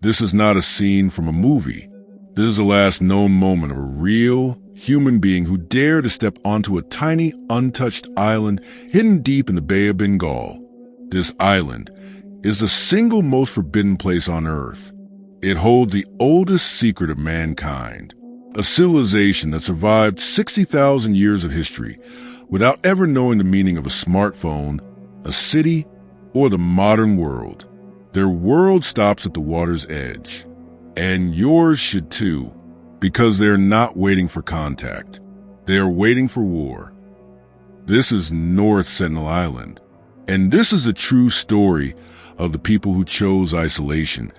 This is not a scene from a movie. This is the last known moment of a real human being who dared to step onto a tiny, untouched island hidden deep in the Bay of Bengal. This island is the single most forbidden place on Earth. It holds the oldest secret of mankind, a civilization that survived 60,000 years of history without ever knowing the meaning of a smartphone, a city, or the modern world. Their world stops at the water's edge. And yours should too, because they're not waiting for contact. They are waiting for war. This is North Sentinel Island, and this is the true story of the people who chose isolation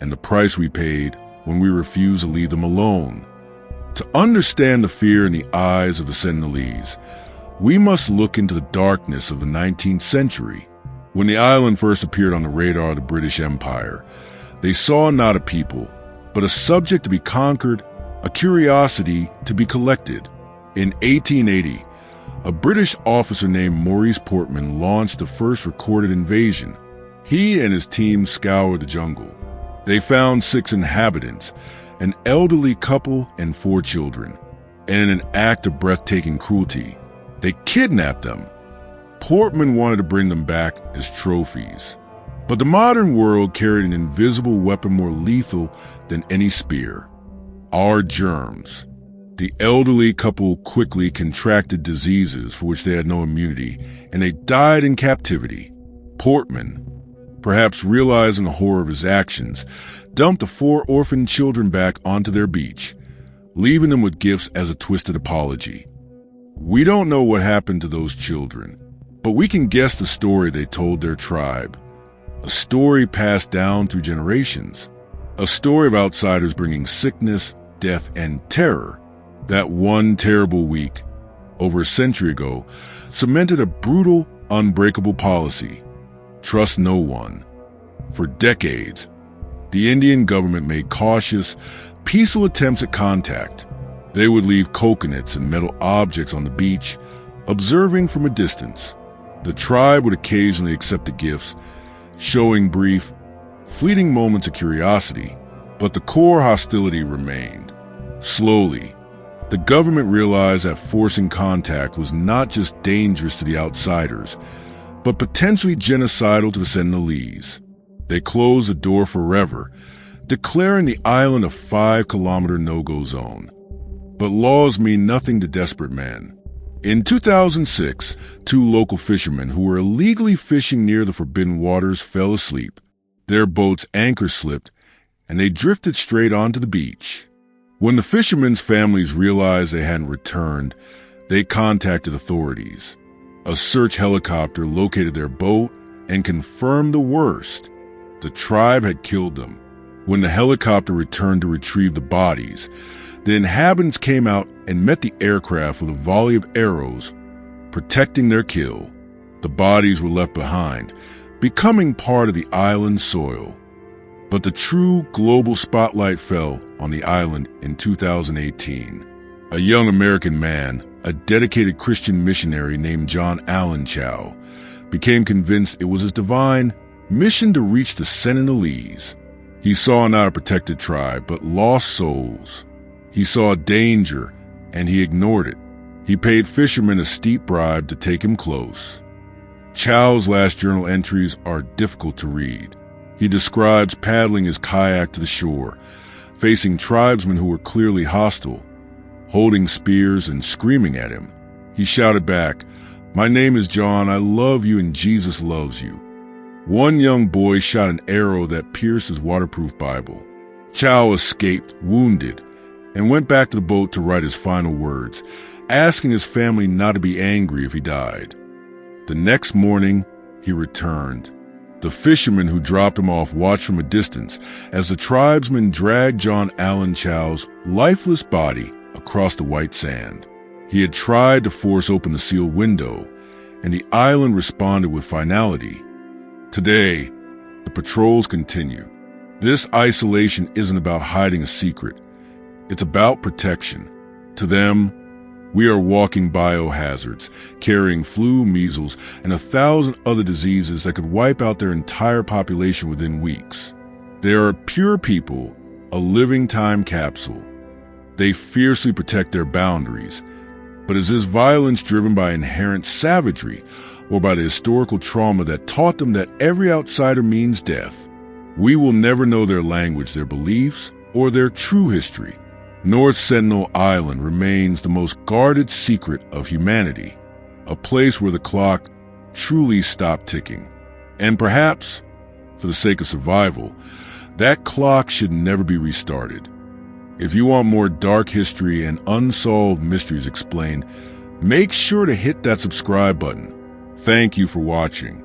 and the price we paid when we refused to leave them alone. To understand the fear in the eyes of the Sentinelese, we must look into the darkness of the 19th century. When the island first appeared on the radar of the British Empire, they saw not a people, but a subject to be conquered, a curiosity to be collected. In 1880, a British officer named Maurice Portman launched the first recorded invasion. He and his team scoured the jungle. They found 6 inhabitants, an elderly couple and 4 children, and in an act of breathtaking cruelty, they kidnapped them. Portman wanted to bring them back as trophies. But the modern world carried an invisible weapon more lethal than any spear: our germs. The elderly couple quickly contracted diseases for which they had no immunity, and they died in captivity. Portman, perhaps realizing the horror of his actions, dumped the 4 orphaned children back onto their beach, leaving them with gifts as a twisted apology. We don't know what happened to those children, but we can guess the story they told their tribe. A story passed down through generations. A story of outsiders bringing sickness, death, and terror. That one terrible week, over a century ago, cemented a brutal, unbreakable policy: trust no one. For decades, the Indian government made cautious, peaceful attempts at contact. They would leave coconuts and metal objects on the beach, observing from a distance. The tribe would occasionally accept the gifts, showing brief, fleeting moments of curiosity, but the core hostility remained. Slowly, the government realized that forcing contact was not just dangerous to the outsiders, but potentially genocidal to the Sentinelese. They closed the door forever, declaring the island a 5-kilometer no-go zone. But laws mean nothing to desperate men. In 2006, 2 local fishermen who were illegally fishing near the forbidden waters fell asleep. Their boat's anchor slipped, and they drifted straight onto the beach. When the fishermen's families realized they hadn't returned, they contacted authorities. A search helicopter located their boat and confirmed the worst. The tribe had killed them. When the helicopter returned to retrieve the bodies, the inhabitants came out and met the aircraft with a volley of arrows, protecting their kill. The bodies were left behind, becoming part of the island's soil. But the true global spotlight fell on the island in 2018. A young American man, a dedicated Christian missionary named Allen Chau, became convinced it was his divine mission to reach the Sentinelese. He saw not a protected tribe, but lost souls. He saw danger, and he ignored it. He paid fishermen a steep bribe to take him close. Chau's last journal entries are difficult to read. He describes paddling his kayak to the shore, facing tribesmen who were clearly hostile, holding spears and screaming at him. He shouted back, "My name is John, I love you and Jesus loves you." One young boy shot an arrow that pierced his waterproof Bible. Chau escaped, wounded, and went back to the boat to write his final words, asking his family not to be angry if he died. The next morning, he returned. The fishermen who dropped him off watched from a distance as the tribesmen dragged Allen Chau's lifeless body across the white sand. He had tried to force open the sealed window, and the island responded with finality. Today, the patrols continue. This isolation isn't about hiding a secret. It's about protection. To them, we are walking biohazards, carrying flu, measles, and 1,000 other diseases that could wipe out their entire population within weeks. They are pure people, a living time capsule. They fiercely protect their boundaries. But is this violence driven by inherent savagery or by the historical trauma that taught them that every outsider means death? We will never know their language, their beliefs, or their true history. North Sentinel Island remains the most guarded secret of humanity, a place where the clock truly stopped ticking. And perhaps, for the sake of survival, that clock should never be restarted. If you want more dark history and unsolved mysteries explained, make sure to hit that subscribe button. Thank you for watching.